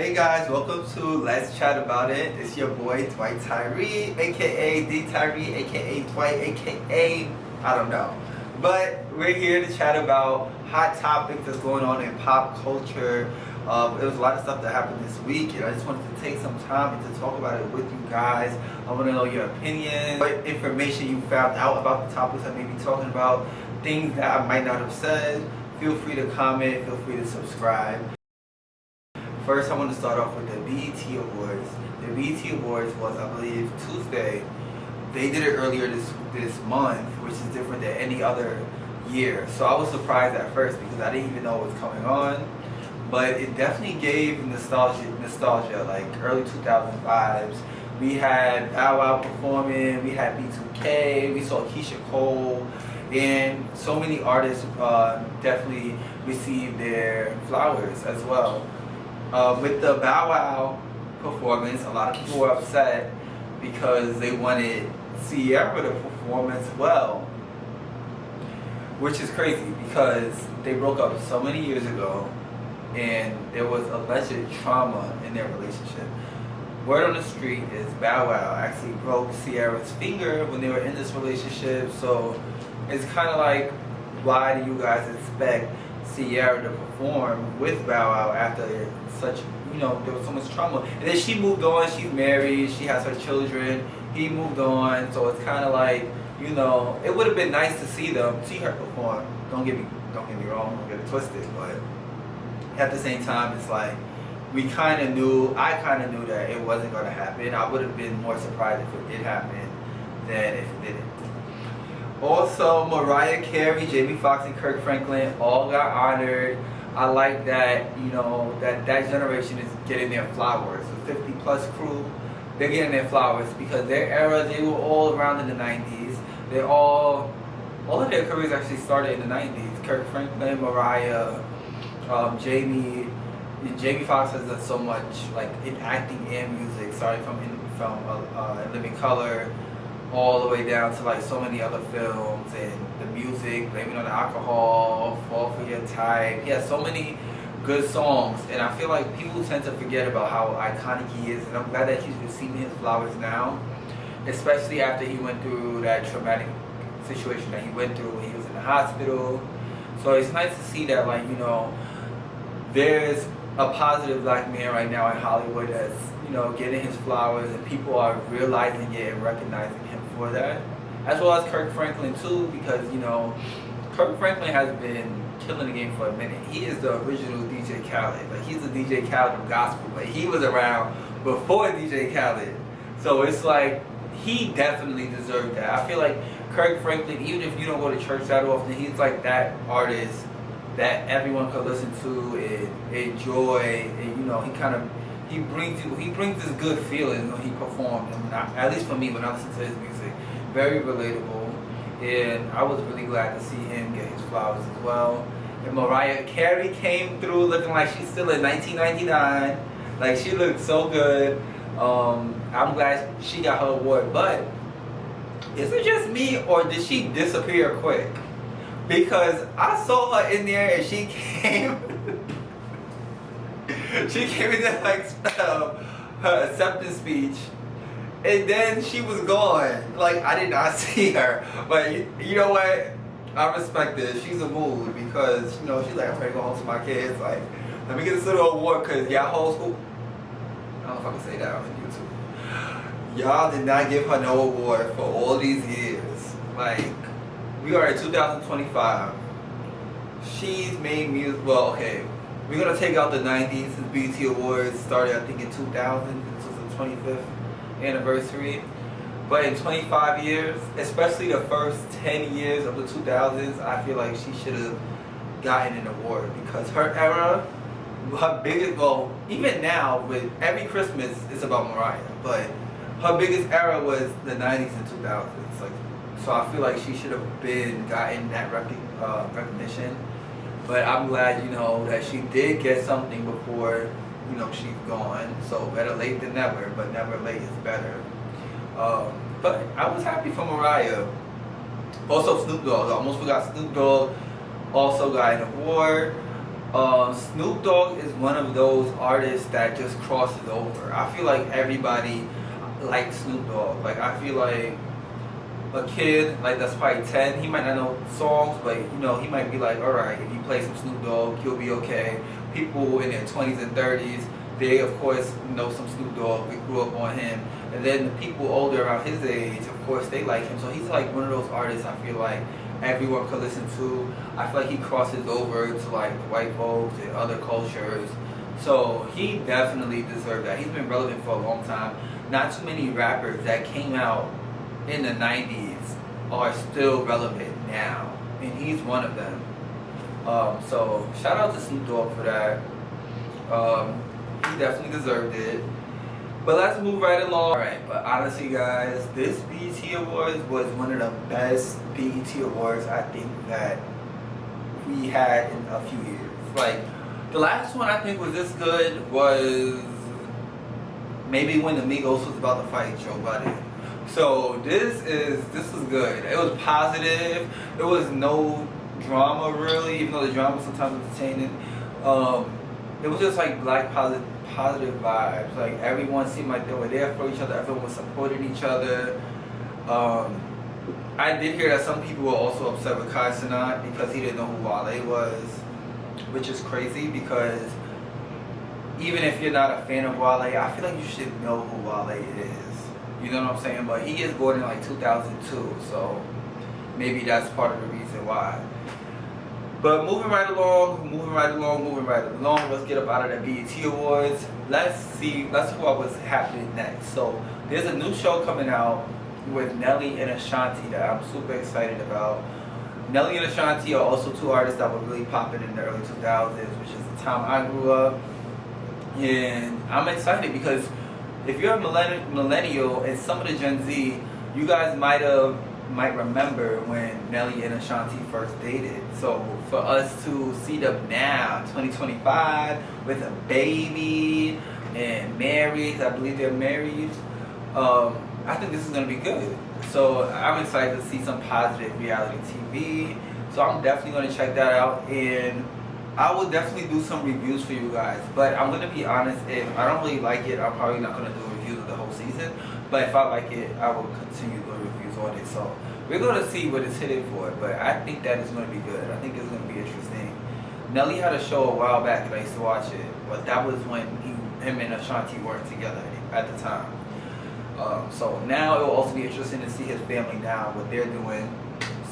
Hey guys, welcome to Let's Chat About It. It's your boy Dwight Tyree, aka Thee Tyree, aka Dwight, aka I don't know. But we're here to chat about hot topics that's going on in pop culture. There was a lot of stuff that happened this week, and I just wanted to take some time to talk about it with you guys. I want to know your opinion, what information you found out about the topics I may be talking about, things that I might not have said. Feel free to comment, feel free to subscribe. First, I want to start off with the BET Awards. The BET Awards was, I believe, Tuesday. They did it earlier this month, which is different than any other year. So I was surprised at first because I didn't even know what was coming on. But it definitely gave nostalgia, like early 2000s vibes. We had Bow Wow performing, we had B2K, we saw Keisha Cole, and so many artists definitely received their flowers as well. With the Bow Wow performance, a lot of people were upset because they wanted Ciara to perform as well, which is crazy because they broke up so many years ago and there was alleged trauma in their relationship. Word on the street is Bow Wow actually broke Ciara's finger when they were in this relationship, so it's kind of like, why do you guys expect Ciara to perform with Bow Wow after such, there was so much trauma? And then she moved on, she's married, she has her children, he moved on, so it's kind of like, it would have been nice to see her perform. Don't get me wrong, don't get it twisted, but at the same time, it's like, I kind of knew that it wasn't going to happen. I would have been more surprised if it did happen than if it didn't. Also, Mariah Carey, Jamie Foxx, and Kirk Franklin all got honored. I like that, that generation is getting their flowers. The 50 plus crew, they're getting their flowers because their era, they were all around in the 90s. All of their careers actually started in the 90s. Kirk Franklin, Mariah, Jamie Foxx has done so much, like in acting and music, starting from In Living Color, all the way down to like so many other films, and the music, Blame It on the Alcohol, Fall for Your Type. He has so many good songs, and I feel like people tend to forget about how iconic he is, and I'm glad that he's receiving his flowers now, especially after he went through that traumatic situation that he went through when he was in the hospital. So it's nice to see that, like, there's a positive black man right now in Hollywood that's, getting his flowers, and people are realizing it and recognizing him for that. As well as Kirk Franklin too, because, Kirk Franklin has been killing the game for a minute. He is the original DJ Khaled. Like, he's the DJ Khaled of gospel, but he was around before DJ Khaled. So it's like, he definitely deserved that. I feel like Kirk Franklin, even if you don't go to church that often, he's like that artist that everyone could listen to and enjoy, and he brings this good feeling when he performs. And at least for me, when I listen to his music, very relatable, and I was really glad to see him get his flowers as well. And Mariah Carey came through looking like she's still in 1999, like she looked so good. I'm glad she got her award, but is it just me or did she disappear quick? Because I saw her in there and she came in there like her acceptance speech, and then she was gone. Like, I did not see her. But you know what? I respect it. She's a mood because, she's like, I'm ready to go home to my kids. Like, let me get this little award because y'all whole school. I don't know if I can say that on YouTube. Y'all did not give her no award for all these years. Like, we are in 2025. She's made music. Well, okay, we're gonna take out the 90s. Since BET Awards started, I think, in 2000. This was the 25th anniversary. But in 25 years, especially the first 10 years of the 2000s, I feel like she should have gotten an award because her era, her biggest. Well, even now, with every Christmas, it's about Mariah, but her biggest era was the 90s and 2000s. Like, so I feel like she should have gotten that recognition. But I'm glad, that she did get something before, she's gone. So better late than never, but never late is better. But I was happy for Mariah. Also Snoop Dogg. I almost forgot Snoop Dogg also got an award. Snoop Dogg is one of those artists that just crosses over. I feel like everybody likes Snoop Dogg. Like, I feel like a kid like that's probably 10, he might not know songs, but you know, he might be like, all right, if you play some Snoop Dogg, you'll be okay. People in their 20s and 30s, they of course know some Snoop Dogg. We grew up on him. And then the people older around his age, of course, they like him. So he's like one of those artists I feel like everyone could listen to. I feel like he crosses over to like white folks and other cultures. So he definitely deserved that. He's been relevant for a long time. Not too many rappers that came out in the 90s are still relevant now. And he's one of them. So shout out to Snoop Dogg for that. He definitely deserved it. But let's move right along. Alright, but honestly guys, this BET Awards was one of the best BET Awards I think that we had in a few years. Like, the last one I think was this good was maybe when the Migos was about to fight Joe Budden. So this was good. It was positive. There was no drama really, even though the drama was sometimes entertaining. It was just like black positive vibes. Like, everyone seemed like they were there for each other. Everyone was supporting each other. I did hear that some people were also upset with Kai Cenat because he didn't know who Wale was, which is crazy because even if you're not a fan of Wale, I feel like you should know who Wale is. You know what I'm saying? But he is born in like 2002, so maybe that's part of the reason why. But moving right along, let's get up out of the BET Awards. Let's see what's happening next. So there's a new show coming out with Nelly and Ashanti that I'm super excited about. Nelly and Ashanti are also two artists that were really popping in the early 2000s, which is the time I grew up. And I'm excited because if you're a millennial and some of the Gen Z, you guys might remember when Nelly and Ashanti first dated. So for us to see them now, 2025, with a baby and married, I believe they're married, I think this is going to be good. So I'm excited to see some positive reality TV. So I'm definitely going to check that out, and I will definitely do some reviews for you guys. But I'm going to be honest, if I don't really like it, I'm probably not going to do reviews of the whole season. But if I like it, I will continue doing reviews on it. So we're going to see what it's hitting for. But I think that is going to be good. I think it's going to be interesting. Nelly had a show a while back and I used to watch it. But that was when him and Ashanti weren't together at the time. So now it will also be interesting to see his family now, what they're doing.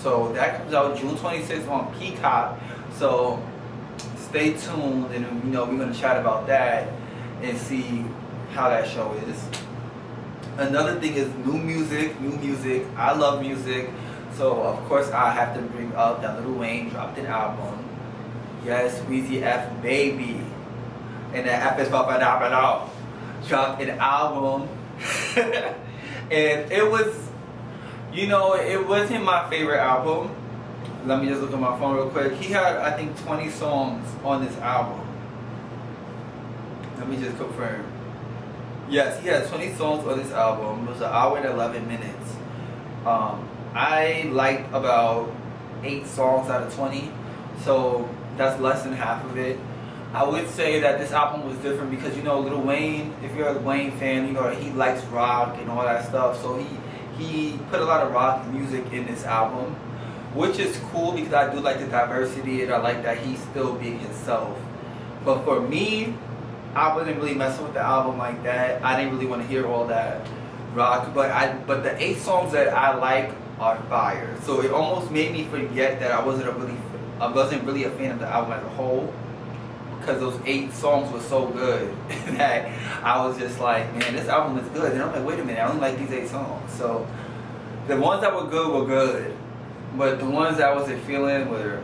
So that comes out June 26th on Peacock. So stay tuned, and you know, we're going to chat about that and see how that show is. Another thing is new music. I love music. So of course I have to bring up that Lil Wayne dropped an album. Yes, Weezy F Baby. And that F is phenomenal. Dropped an album. And it was, you know, it wasn't my favorite album. Let me just look at my phone real quick. He had, I think, 20 songs on this album. Let me just confirm. Yes, he had 20 songs on this album. It was an hour and 11 minutes. I liked about 8 songs out of 20. So that's less than half of it. I would say that this album was different because, you know, Lil Wayne, if you're a Wayne fan, you know, he likes rock and all that stuff. So he put a lot of rock music in this album, which is cool because I do like the diversity and I like that he's still being himself. But for me, I wasn't really messing with the album like that. I didn't really want to hear all that rock. But the 8 songs that I like are fire. So it almost made me forget that I wasn't really a fan of the album as a whole. Because those 8 songs were so good that I was just like, man, this album is good. And I'm like, wait a minute, I only like these 8 songs. So the ones that were good. But the ones that I wasn't feeling were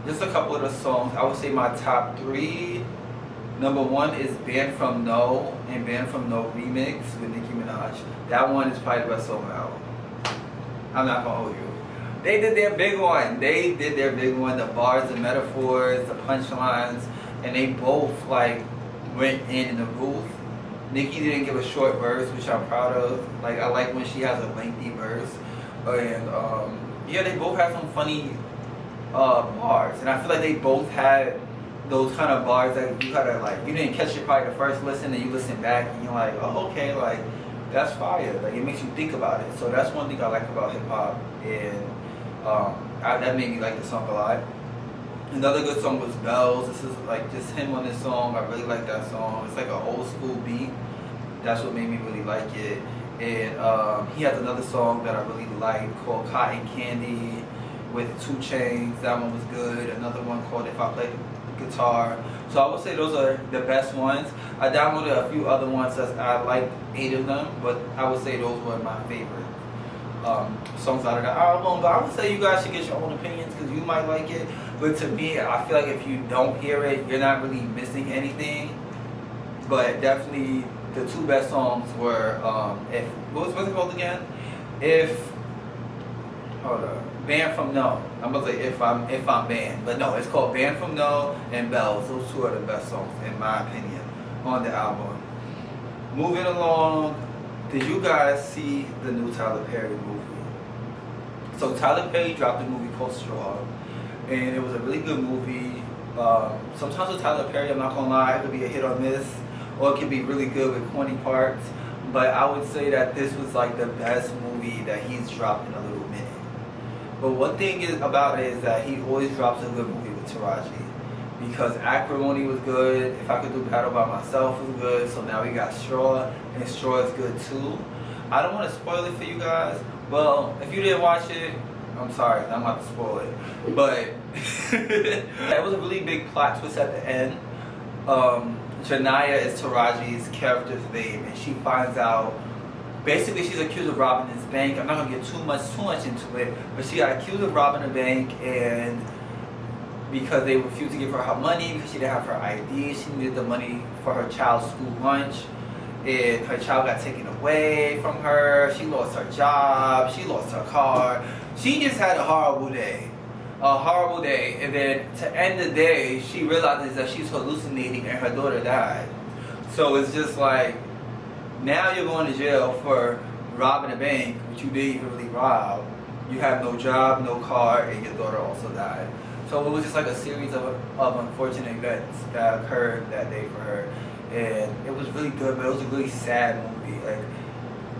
just a couple of the songs. I would say my top 3. Number 1 is Banned From No and Banned From No Remix with Nicki Minaj. That one is probably the best song on the album. I'm not gonna hold you. They did their big one. The bars, the metaphors, the punchlines, and they both like went in the roof. Nicki didn't give a short verse, which I'm proud of. Like, I like when she has a lengthy verse. And yeah, they both have some funny bars, and I feel like they both had those kind of bars that you gotta like, you didn't catch it probably the first listen, and you listen back and you're like, oh, okay, like that's fire. Like it makes you think about it. So that's one thing I like about hip hop, and that made me like the song a lot. Another good song was Bells. This is like just him on this song. I really like that song. It's like an old school beat. That's what made me really like it. And he has another song that I really like called Cotton Candy with 2 Chainz. That one was good. Another one called If I Play the Guitar. So I would say those are the best ones. I downloaded a few other ones that I like 8 of them, but I would say those were my favorite songs out of the album. But I would say you guys should get your own opinions because you might like it. But to me, I feel like if you don't hear it, you're not really missing anything. But definitely the 2 best songs were what's it called again? Banned from No. I'm gonna say if I'm banned, but no, it's called Banned from No and Bells. Those 2 are the best songs in my opinion on the album. Moving along, did you guys see the new Tyler Perry movie? So Tyler Perry dropped a movie called Straw, and it was a really good movie. Sometimes with Tyler Perry, I'm not gonna lie, it could be a hit or miss, or it could be really good with corny parts. But I would say that this was like the best movie that he's dropped in a little minute. But one thing about it is that he always drops a good movie with Taraji. Because Acrimony was good, If I Could Do Battle By Myself was good, so now we got Straw, and Straw is good too. I don't want to spoil it for you guys. Well, if you didn't watch it, I'm sorry, I'm about to spoil it. But it was a really big plot twist at the end. Janaya is Taraji's character's name, and she finds out, basically she's accused of robbing this bank. I'm not gonna get too much into it, but she got accused of robbing a bank, and because they refused to give her money because she didn't have her ID, she needed the money for her child's school lunch, and her child got taken away from her. She lost her job, she lost her car. She just had a horrible day. And then to end the day, she realizes that she's hallucinating and her daughter died. So it's just like, now you're going to jail for robbing a bank, which you didn't even really rob. You have no job, no car, and your daughter also died. So it was just like a series of unfortunate events that occurred that day for her. And it was really good, but it was a really sad movie. Like,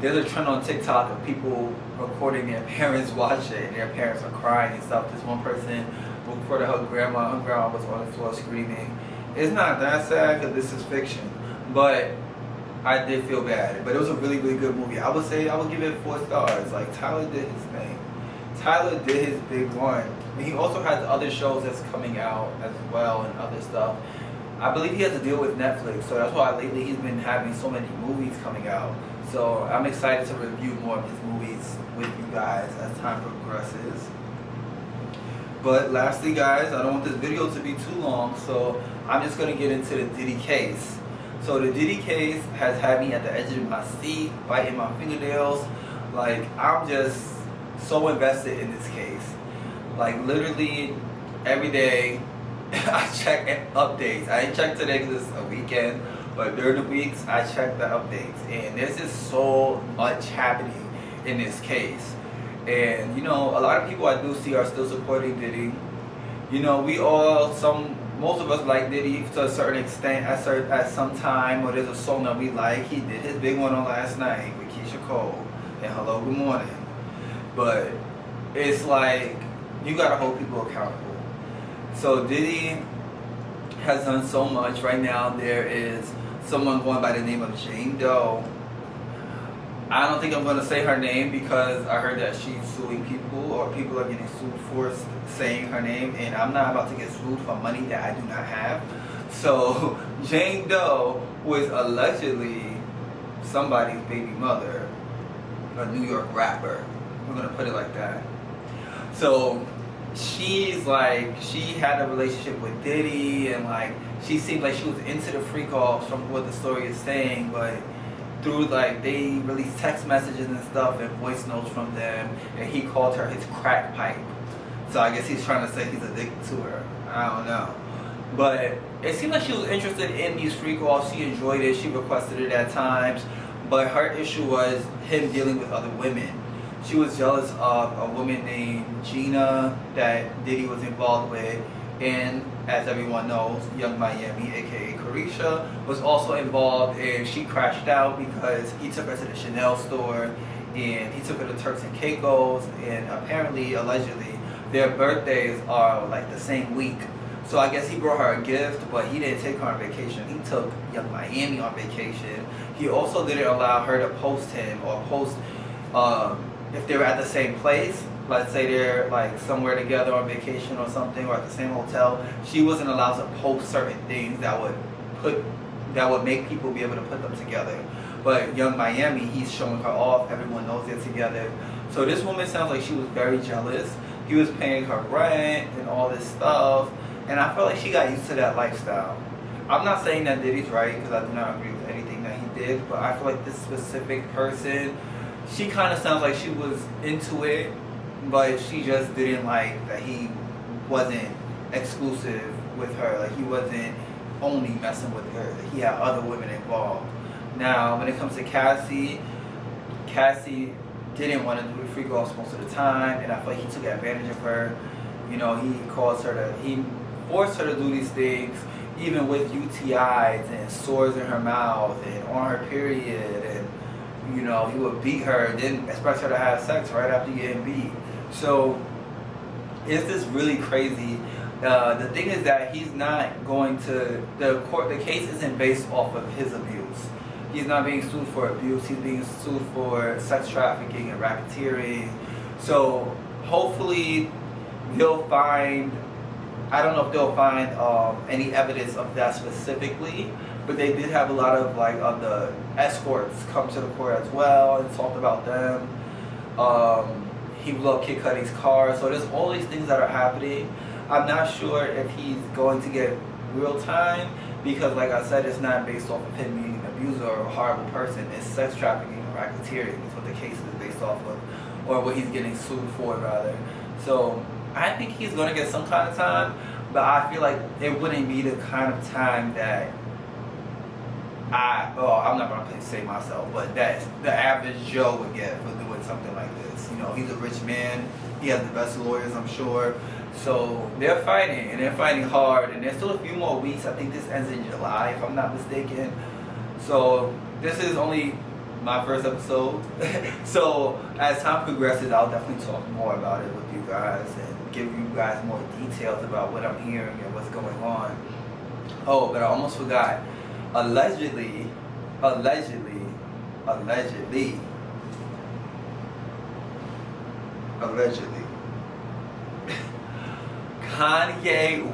there's a trend on TikTok of people recording their parents watch it, and their parents are crying and stuff. This one person recorded her grandma was on the floor screaming. It's not that sad because this is fiction, but I did feel bad. But it was a really, really good movie. I would say I would give it 4 stars. Like, Tyler did his thing. Tyler did his big one. And he also has other shows that's coming out as well and other stuff. I believe he has a deal with Netflix, so that's why lately he's been having so many movies coming out. So I'm excited to review more of his movies with you guys as time progresses. But lastly, guys, I don't want this video to be too long, so I'm just going to get into the Diddy case. So the Diddy case has had me at the edge of my seat, biting my fingernails. Like, I'm just so invested in this case. Like, literally every day I check updates. I didn't check today because it's a weekend, but during the weeks I check the updates, and there's just so much happening in this case. And you know, a lot of people I do see are still supporting Diddy. You know, most of us like Diddy to a certain extent at some time, or there's a song that we like. He did his big one on last night with Keisha Cole and Hello Good Morning. But it's like, you gotta hold people accountable. So Diddy has done so much. Right now there is someone going by the name of Jane Doe. I don't think I'm going to say her name because I heard that she's suing people, or people are getting sued for saying her name, and I'm not about to get sued for money that I do not have. So Jane Doe was allegedly somebody's baby mother, a New York rapper. We're going to put it like that. So she's like, she had a relationship with Diddy, and like, she seemed like she was into the freak offs from what the story is saying, but through like, they released text messages and stuff and voice notes from them, and he called her his crack pipe. So I guess he's trying to say he's addicted to her. I don't know. But it seemed like she was interested in these freak offs. She enjoyed it. She requested it at times. But her issue was him dealing with other women. She was jealous of a woman named Gina that Diddy was involved with. And as everyone knows, Young Miami, aka Carisha, was also involved, and she crashed out because he took her to the Chanel store and he took her to Turks and Caicos, and apparently, allegedly, their birthdays are like the same week. So I guess he brought her a gift, but he didn't take her on vacation. He took Young Miami on vacation. He also didn't allow her to post him or post if they were at the same place. Let's say they're like somewhere together on vacation or something, or at the same hotel. She wasn't allowed to post certain things that would make people be able to put them together. But Young Miami, he's showing her off. Everyone knows they're together. So this woman sounds like she was very jealous. He was paying her rent and all this stuff. And I feel like she got used to that lifestyle. I'm not saying that Diddy's right, because I do not agree with anything that he did, but I feel like this specific person, she kind of sounds like she was into it, but she just didn't like that he wasn't exclusive with her. Like, he wasn't only messing with her. He had other women involved. Now, when it comes to Cassie didn't want to do the freak offs most of the time, and I feel like he took advantage of her. You know, he forced her to do these things, even with UTIs and sores in her mouth and on her period, and you know, he would beat her, then expect her to have sex right after getting beat. So it's just really crazy. The thing is that he's not going to the case isn't based off of his abuse. He's not being sued for abuse. He's being sued for sex trafficking and racketeering. So hopefully they'll find. I don't know if they'll find any evidence of that specifically, but they did have a lot of the escorts come to the court as well and talked about them. He blew up Kid Cudi's car, so there's all these things that are happening. I'm not sure if he's going to get real time because, like I said, it's not based off of him being an abuser or a horrible person. It's sex trafficking and racketeering. It's what the case is based off of, or what he's getting sued for rather. So I think he's going to get some kind of time, but I feel like it wouldn't be the kind of time that I'm not going to say myself, but that the average Joe would get for doing something like this. You know, he's a rich man. He has the best lawyers, I'm sure. So they're fighting, and they're fighting hard, and there's still a few more weeks. I think this ends in July, if I'm not mistaken. So this is only my first episode. So as time progresses, I'll definitely talk more about it with you guys and give you guys more details about what I'm hearing and what's going on. Oh, but I almost forgot. Allegedly, Kanye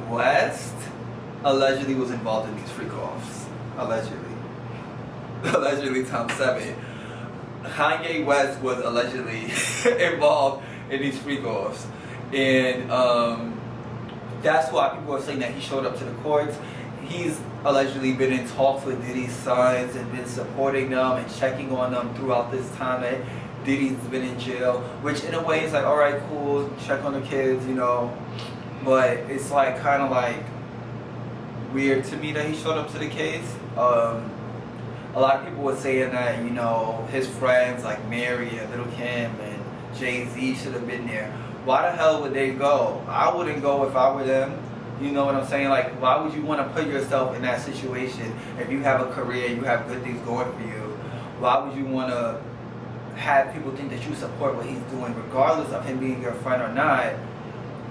West allegedly was involved in these freak-offs. Allegedly times 7. Kanye West was allegedly involved in these freak-offs. And that's why people are saying that he showed up to the courts. He's allegedly been in talks with Diddy's sons and been supporting them and checking on them throughout this time that Diddy's been in jail, which in a way is like, alright, cool, check on the kids, you know. But it's like kind of like weird to me that he showed up to the case. A lot of people were saying that, you know, his friends like Mary and Lil Kim and Jay-Z should have been there. Why the hell would they go? I wouldn't go if I were them. You know what I'm saying? Like, why would you want to put yourself in that situation if you have a career, you have good things going for you? Why would you want to have people think that you support what he's doing, regardless of him being your friend or not?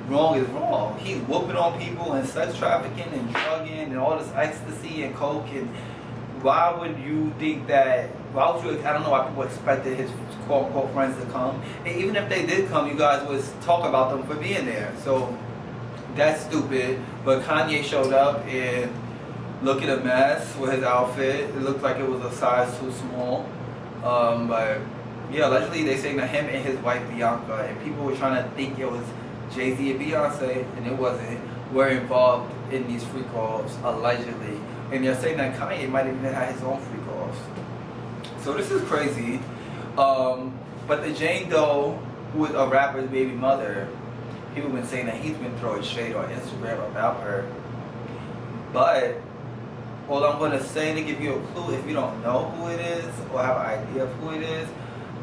Wrong is wrong. He's whooping on people and sex trafficking and drugging and all this ecstasy and coke. And why would you think that? Why would you? I don't know why people expected his quote unquote friends to come. And even if they did come, you guys would talk about them for being there. So that's stupid. But Kanye showed up and look at a mess with his outfit. It looked like it was a size too small. But yeah, allegedly they saying that him and his wife Bianca, and people were trying to think it was Jay-Z and Beyonce, and it wasn't, were involved in these freak-offs, allegedly. And they're saying that Kanye might have even had his own freak-offs. So this is crazy. But the Jane Doe, who is a rapper's baby mother, people have been saying that he's been throwing shade on Instagram about her. But all I'm going to say to give you a clue, if you don't know who it is or have an idea of who it is,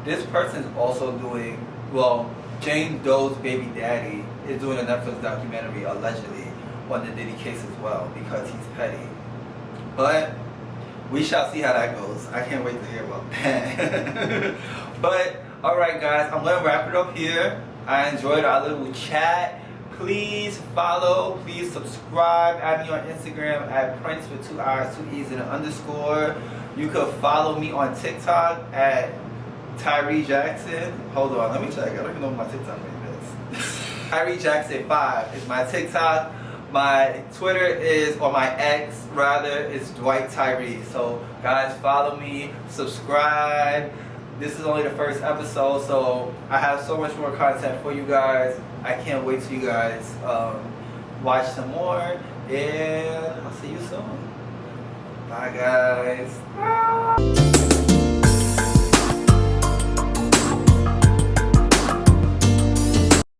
this person is also doing, well, Jane Doe's baby daddy is doing a Netflix documentary allegedly on the Diddy case as well because he's petty. But we shall see how that goes. I can't wait to hear about that. But alright guys, I'm gonna wrap it up here. I enjoyed our little chat. Please follow, please subscribe. Add me on Instagram at Prince with 2 I's, 2 E's and an underscore. You could follow me on TikTok at Tyree Jackson. Hold on, let me check. I don't even know what my TikTok name is. Tyree Jackson 5 is my TikTok. My Twitter is, or my X rather, is Dwight Tyree. So guys, follow me, subscribe. This is only the first episode, so I have so much more content for you guys. I can't wait till you guys watch some more, and I'll see you soon. Bye guys.